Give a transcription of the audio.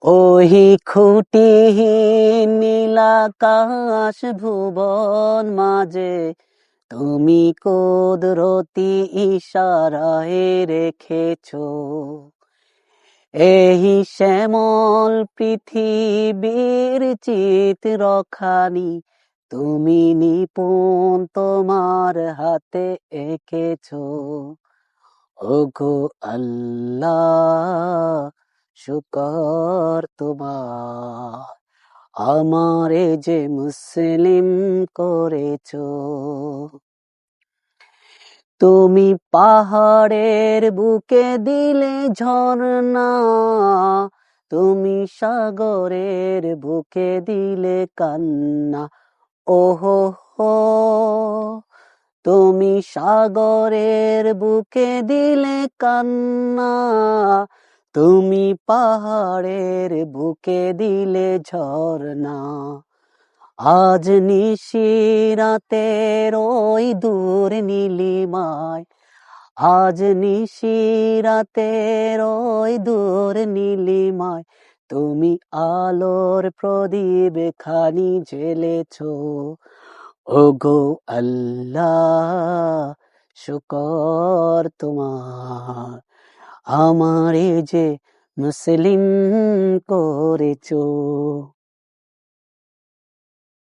ওহি খুঁটিহীন নীলাকাশ ভুবন মাঝে তুমি কুদরতি ইশারায় রেখেছো এই শ্যামল পৃথিবীর চিত্রখানি তুমি নিপুণ তোমার হাতে এঁকেছো। ওগো আল্লাহ, শুকর তোমার, আমারে যে মুসলিম করেছো। তুমি পাহাড়ের বুকে দিলে ঝর্ণা, তুমি সাগরের বুকে দিলে কান্না। ওহো হো, তুমি সাগরের বুকে দিলে কান্না, তুমি পাহাড়ের বুকে দিলে ঝর্ণা। আজ নিশিরাতের ওই দূর নীলিমায়, আজ নিশিরাতের ওই দূর নীলিমায় তুমি আলোর প্রদীপ খানি জ্বেলেছো। ওগো আল্লাহ, শুকর তোমার, আমারে যে মুসলিম করেছো।